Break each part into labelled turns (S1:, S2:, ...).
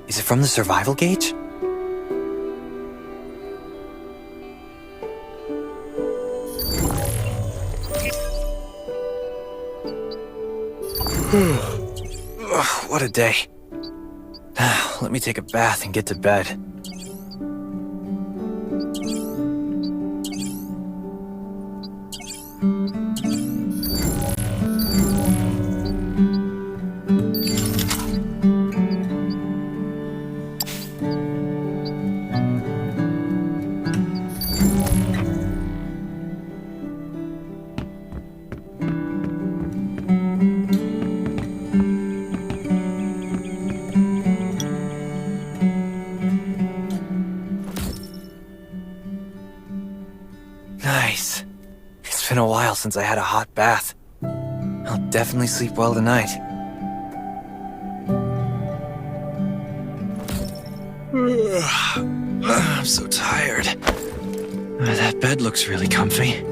S1: Is it from the survival gauge? Ugh, what a day. Let me take a bath and get to bed. Nice. It's been a while since I had a hot bath. I'll definitely sleep well tonight. I'm so tired. That bed looks really comfy.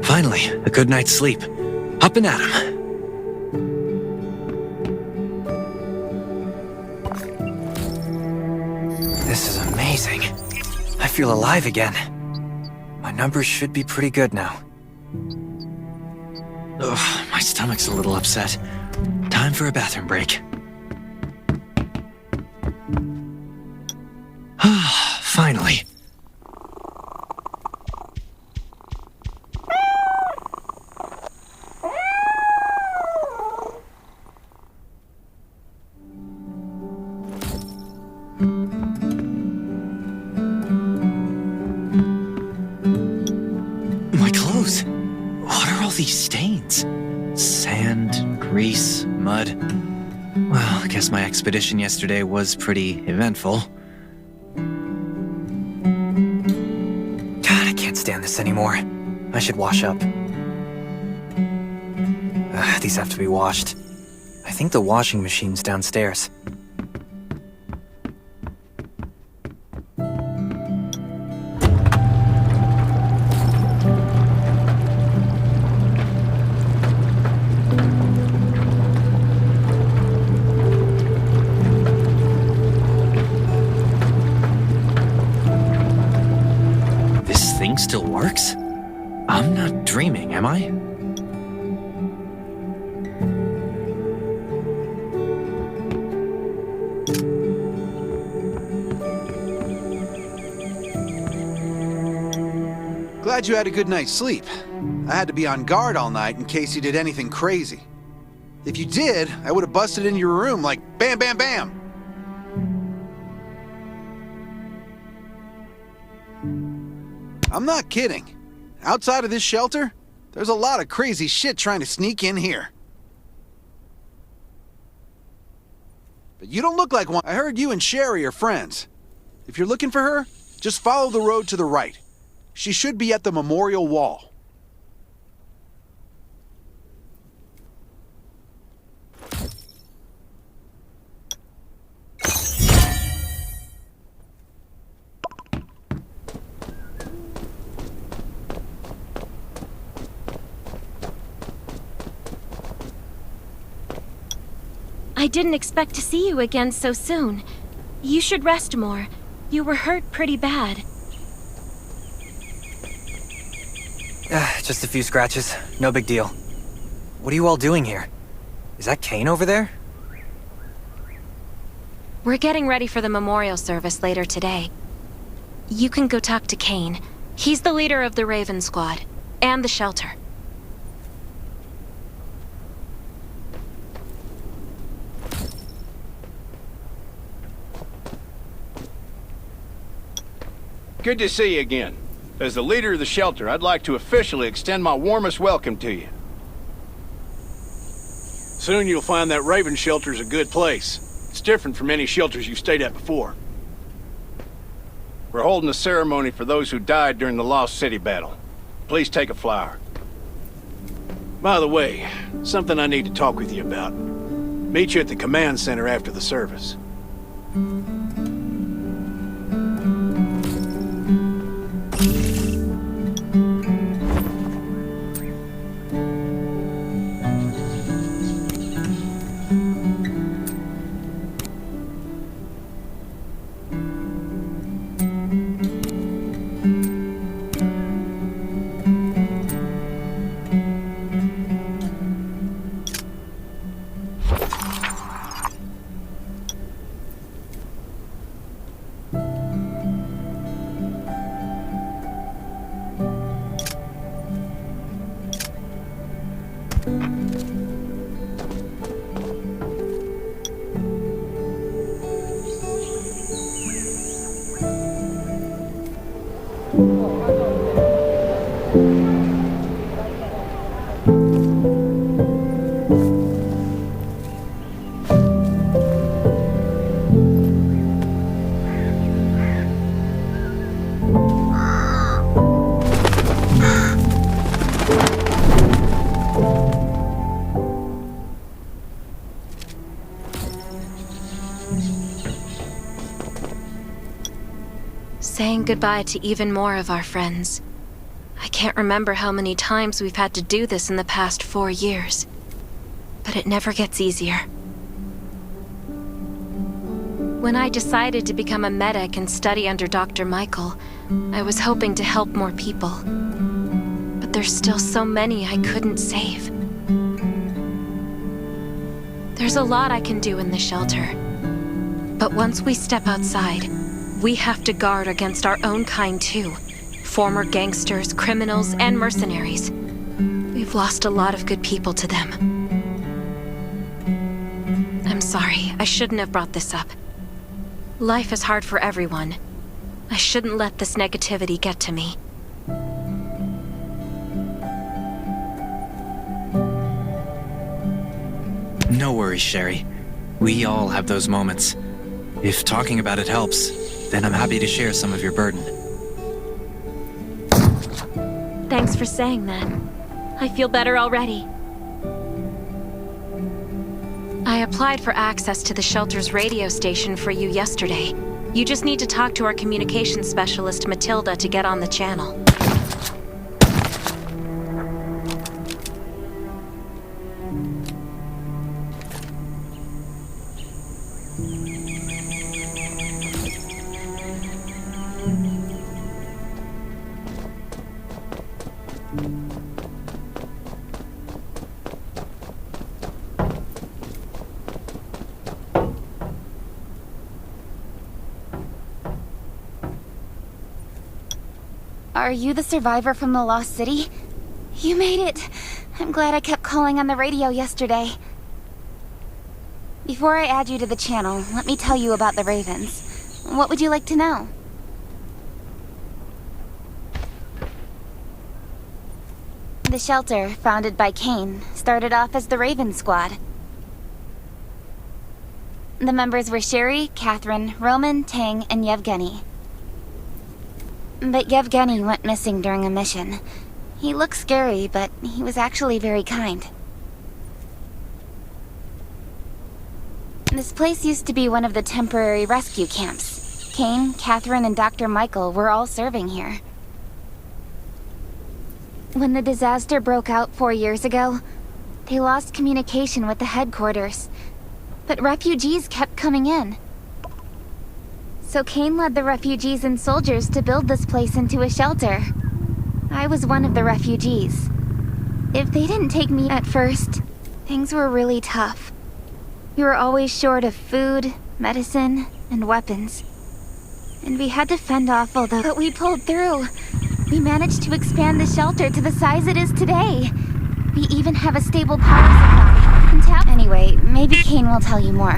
S1: Finally, a good night's sleep. Up and at 'em. This is amazing. I feel alive again. My numbers should be pretty good now. Ugh, my stomach's a little upset. Time for a bathroom break. Ah, finally. My clothes. What are all these stains? Sand, grease, mud. Well, I guess my expedition yesterday was pretty eventful. God, I can't stand this anymore. I should wash up. These have to be washed. I think the washing machine's downstairs. Thing still works? I'm not dreaming, am I?
S2: Glad you had a good night's sleep. I had to be on guard all night in case you did anything crazy. If you did, I would have busted in your room like bam, bam, bam. I'm not kidding. Outside of this shelter, there's a lot of crazy shit trying to sneak in here. But you don't look like one. I heard you and Sherry are friends. If you're looking for her, just follow the road to the right. She should be at the memorial wall.
S3: I didn't expect to see you again so soon. You should rest more. You were hurt pretty bad.
S1: Just a few scratches. No big deal. What are you all doing here? Is that Kane over there?
S3: We're getting ready for the memorial service later today. You can go talk to Kane. He's the leader of the Raven Squad, and the shelter.
S4: Good to see you again. As the leader of the shelter, I'd like to officially extend my warmest welcome to you. Soon you'll find that Raven shelter's a good place. It's different from any shelters you've stayed at before. We're holding a ceremony for those who died during the Lost City battle. Please take a flower. By the way, something I need to talk with you about. Meet you at the command center after the service.
S3: Saying goodbye to even more of our friends. I can't remember how many times we've had to do this in the past 4 years. But it never gets easier. When I decided to become a medic and study under Dr. Michael, I was hoping to help more people. But there's still so many I couldn't save. There's a lot I can do in the shelter. But once we step outside, we have to guard against our own kind too. Former gangsters, criminals, and mercenaries. We've lost a lot of good people to them. I'm sorry, I shouldn't have brought this up. Life is hard for everyone. I shouldn't let this negativity get to me.
S1: No worries, Sherry. We all have those moments. If talking about it helps, then I'm happy to share some of your burden.
S3: Thanks for saying that. I feel better already. I applied for access to the shelter's radio station for you yesterday. You just need to talk to our communications specialist, Matilda, to get on the channel.
S5: Are you the survivor from the Lost City? You made it! I'm glad I kept calling on the radio yesterday. Before I add you to the channel, let me tell you about the Ravens. What would you like to know? The shelter, founded by Kane, started off as the Raven Squad. The members were Sherry, Catherine, Roman, Tang, and Yevgeny. But Yevgeny went missing during a mission. He looked scary, but he was actually very kind. This place used to be one of the temporary rescue camps. Kane, Catherine, and Dr. Michael were all serving here. When the disaster broke out 4 years ago, they lost communication with the headquarters. But refugees kept coming in. So Kane led the refugees and soldiers to build this place into a shelter. I was one of the refugees. If they didn't take me at first, things were really tough. We were always short of food, medicine, and weapons. And we had to fend off all those. But we pulled through. We managed to expand the shelter to the size it is today. We even have a stable power supply. Anyway, maybe Kane will tell you more.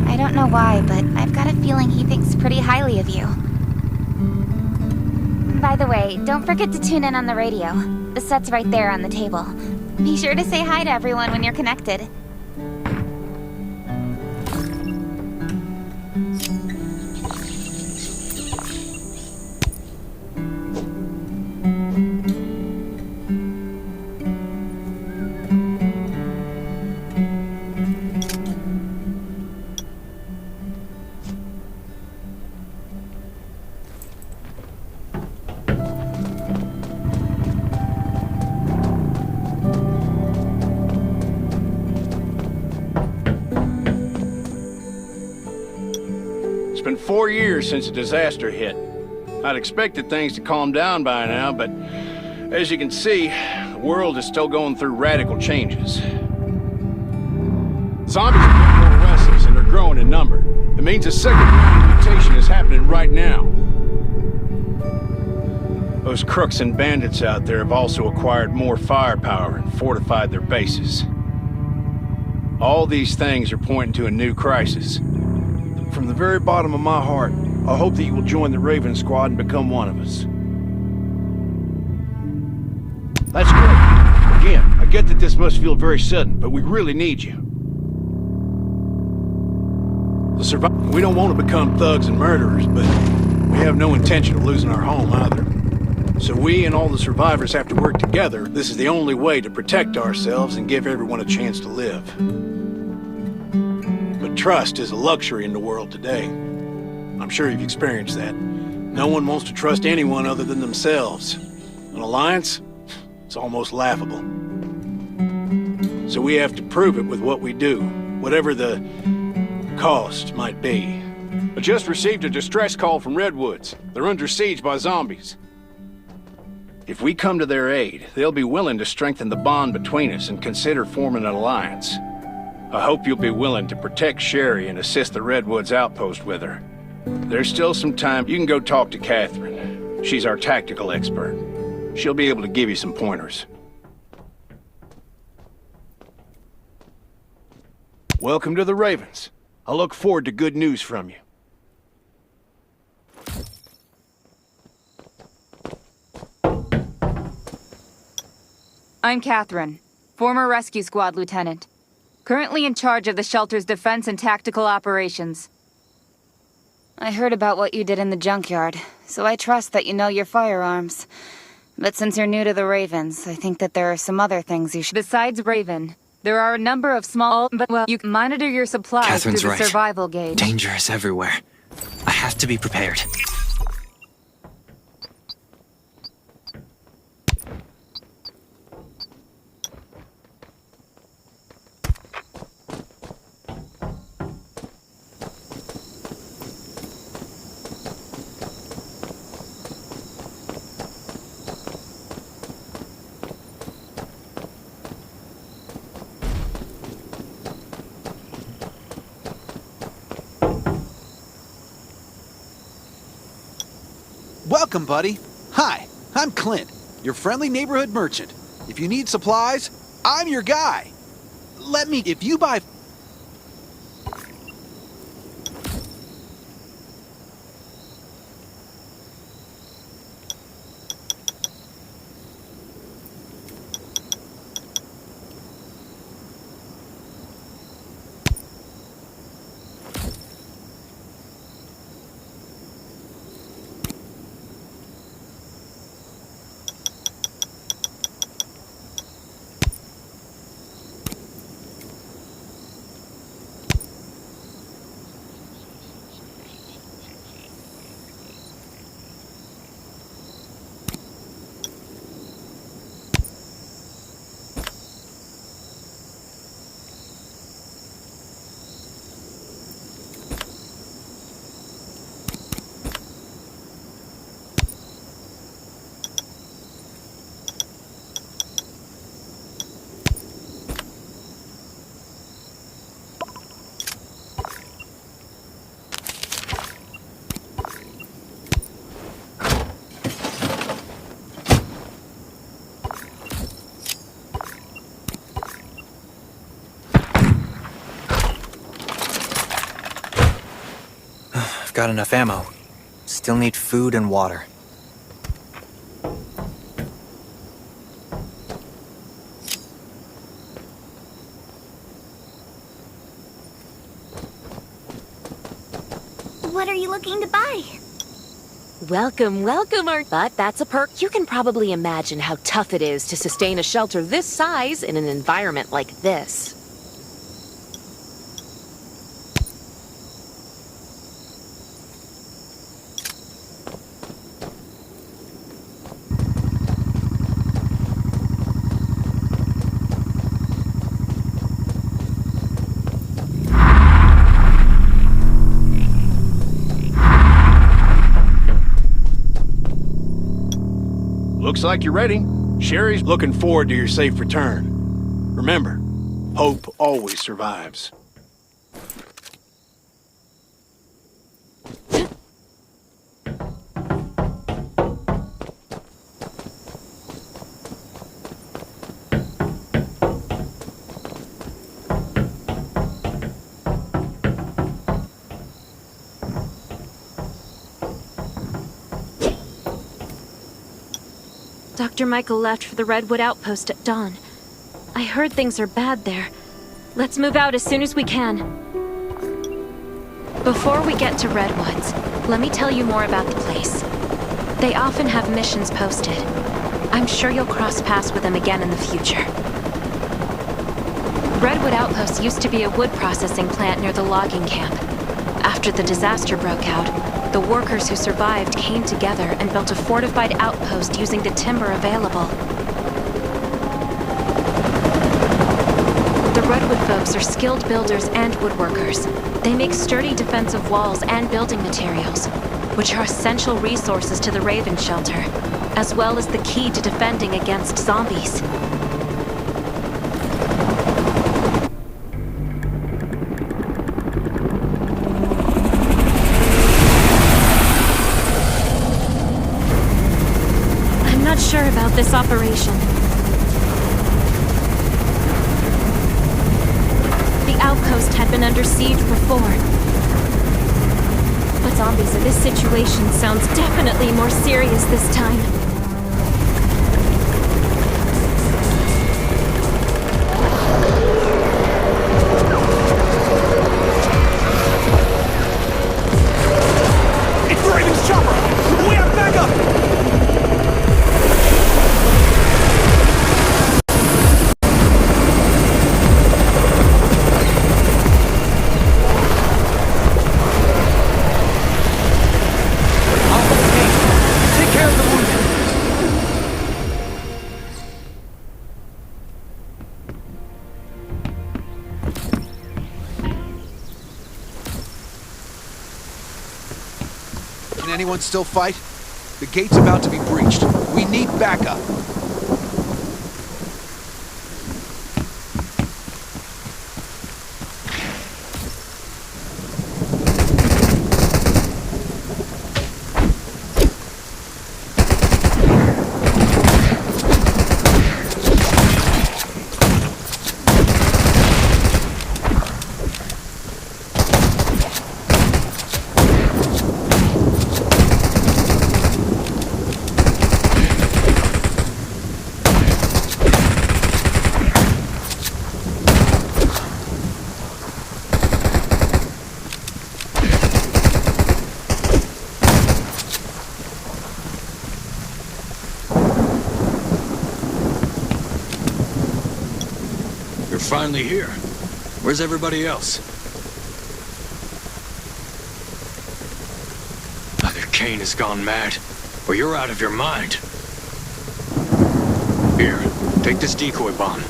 S5: I don't know why, but I've got a feeling he thinks pretty highly of you. By the way, don't forget to tune in on the radio. The set's right there on the table. Be sure to say hi to everyone when you're connected.
S4: It's been 4 years since the disaster hit. I'd expected things to calm down by now, but as you can see, the world is still going through radical changes. Zombies are getting more restless and they're growing in number. It means a second round of mutation is happening right now. Those crooks and bandits out there have also acquired more firepower and fortified their bases. All these things are pointing to a new crisis.
S6: From the very bottom of my heart, I hope that you will join the Raven Squad and become one of us.
S4: That's great. Again, I get that this must feel very sudden, but we really need you. We don't want to become thugs and murderers, but we have no intention of losing our home either. So we and all the survivors have to work together. This is the only way to protect ourselves and give everyone a chance to live. But trust is a luxury in the world today. I'm sure you've experienced that. No one wants to trust anyone other than themselves. An alliance? It's almost laughable. So we have to prove it with what we do, whatever the cost might be. I just received a distress call from Redwoods. They're under siege by zombies. If we come to their aid, they'll be willing to strengthen the bond between us and consider forming an alliance. I hope you'll be willing to protect Sherry and assist the Redwoods outpost with her. There's still some time. You can go talk to Catherine. She's our tactical expert. She'll be able to give you some pointers. Welcome to the Ravens. I look forward to good news from you.
S6: I'm Catherine, former rescue squad lieutenant. Currently in charge of the shelter's defense and tactical operations. I heard about what you did in the junkyard, so I trust that you know your firearms. But since you're new to the Ravens, I think that there are some other things you should... Besides Raven, there are a number of small, but well, you can monitor your supplies
S1: Catherine's
S6: through the
S1: right.
S6: survival gauge.
S1: Danger is everywhere. I have to be prepared.
S2: Welcome, buddy. Hi, I'm Clint, your friendly neighborhood merchant. If you need supplies, I'm your guy. If you buy...
S1: I've got enough ammo. Still need food and water.
S5: What are you looking to buy?
S7: Welcome, welcome, but that's a perk. You can probably imagine how tough it is to sustain a shelter this size in an environment like this.
S4: Looks like you're ready. Sherry's looking forward to your safe return. Remember, hope always survives.
S3: Dr. Michael left for the Redwood Outpost at dawn. I heard things are bad there. Let's move out as soon as we can. Before we get to Redwoods, let me tell you more about the place. They often have missions posted. I'm sure you'll cross paths with them again in the future. Redwood Outpost used to be a wood processing plant near the logging camp. After the disaster broke out, the workers who survived came together and built a fortified outpost using the timber available. The Redwood folks are skilled builders and woodworkers. They make sturdy defensive walls and building materials, which are essential resources to the Raven Shelter, as well as the key to defending against zombies. I'm not sure about this operation. The outpost had been under siege before. But zombies in this situation sounds definitely more serious this time.
S2: It's the Raven's chopper! We have backup! Can anyone still fight? The gate's about to be breached. We need backup.
S8: Finally here. Where's everybody else? Either Kane has gone mad, or you're out of your mind. Here, take this decoy bomb.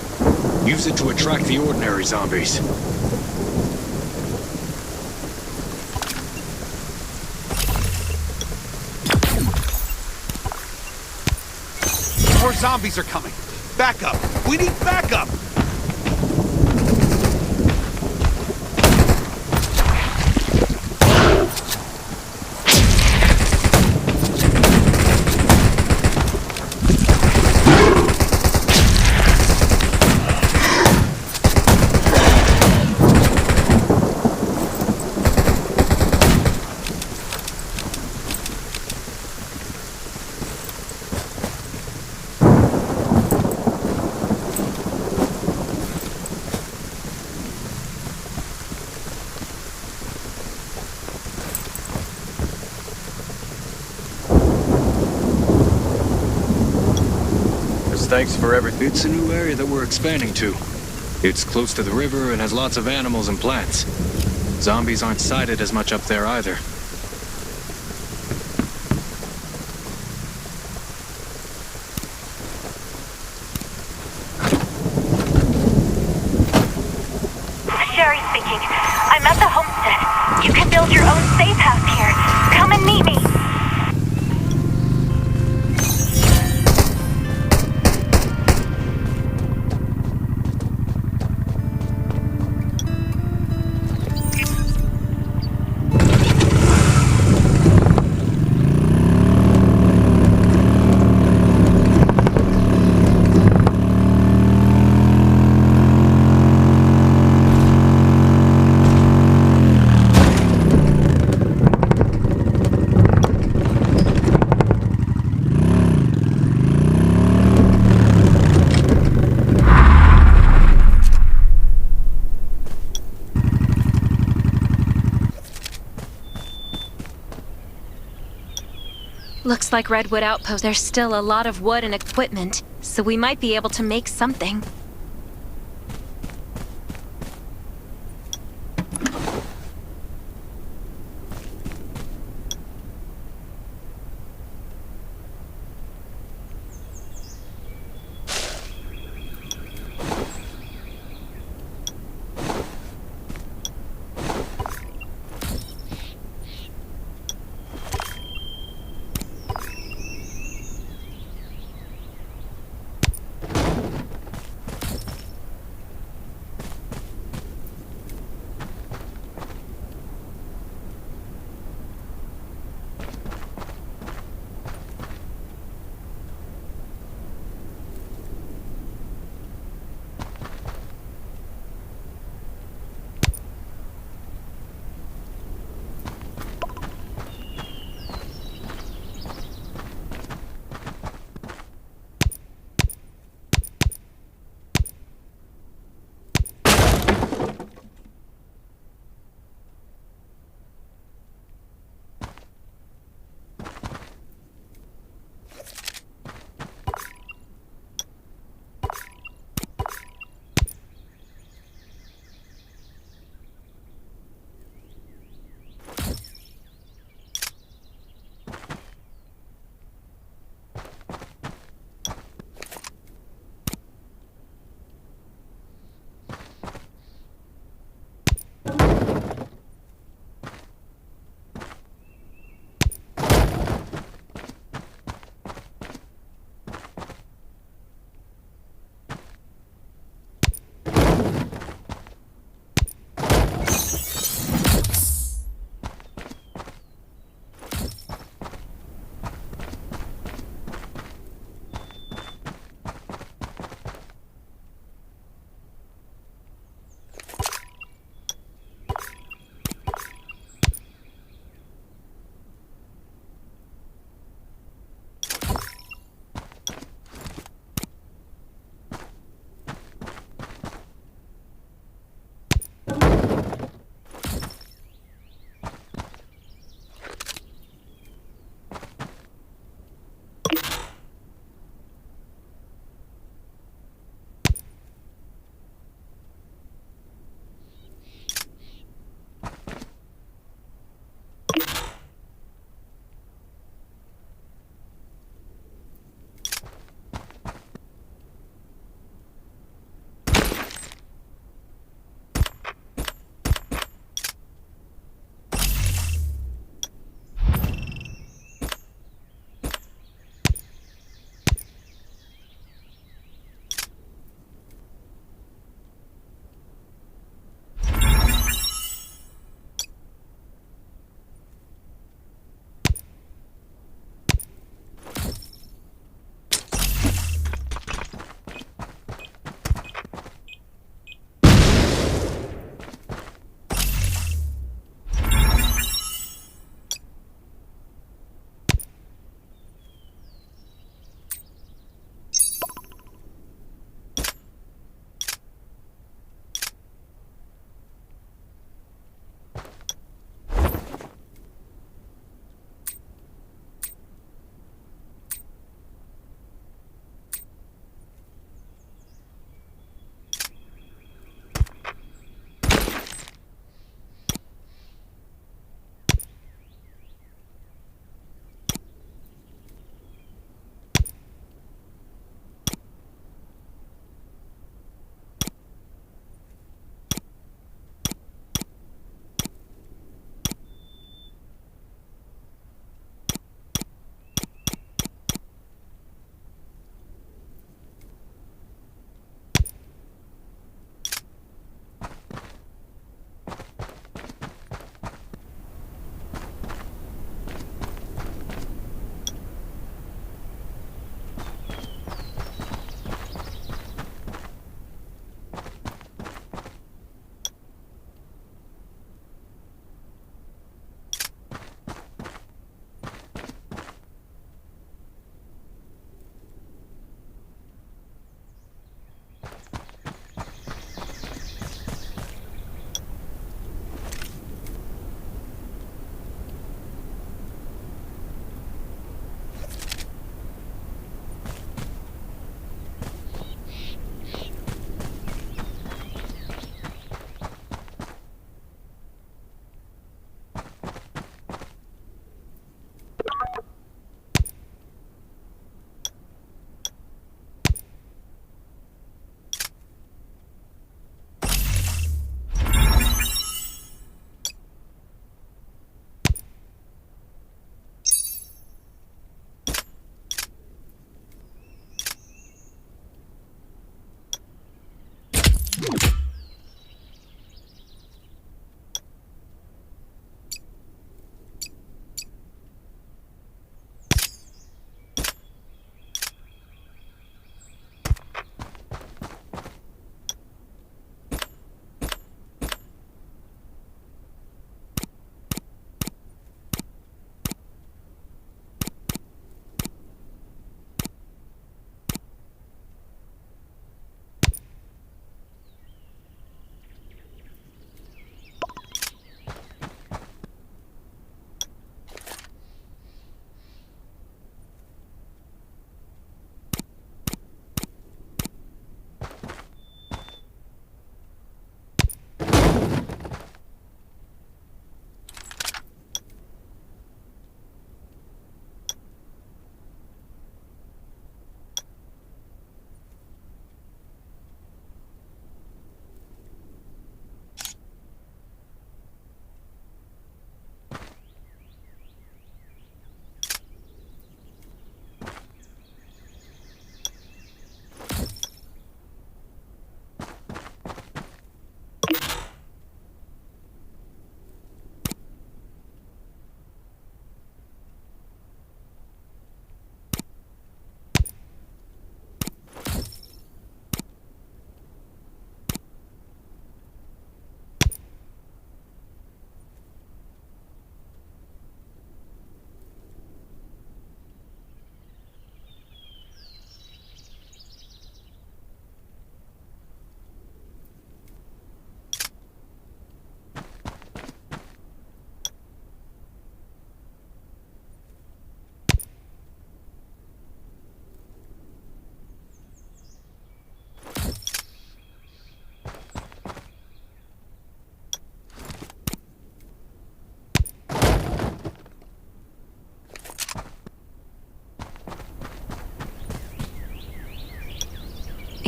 S8: Use it to attract the ordinary zombies.
S2: More zombies are coming. Backup! We need backup!
S8: Thanks for everything. It's a new area that we're expanding to. It's close to the river and has lots of animals and plants. Zombies aren't sighted as much up there either.
S9: Sherry speaking. I'm at the homestead. You can build your own safe house here. Come and meet me.
S3: Looks like Redwood Outpost. There's still a lot of wood and equipment, so we might be able to make something.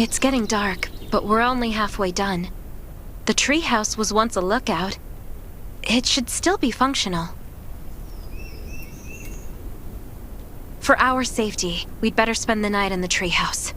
S3: It's getting dark, but we're only halfway done. The treehouse was once a lookout. It should still be functional. For our safety, we'd better spend the night in the treehouse.